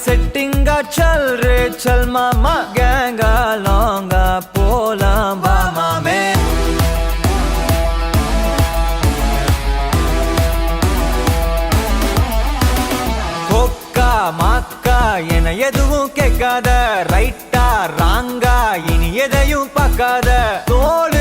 செட்டிங்கா சல் ரே சல் மாமா கேங்கா லாங்கா போலாம் வா மாமே கொக்கா மாக்கா என எதுவும் கேட்காத ரைட்டா ராங்கா இனி எதையும் பார்க்காத தோல்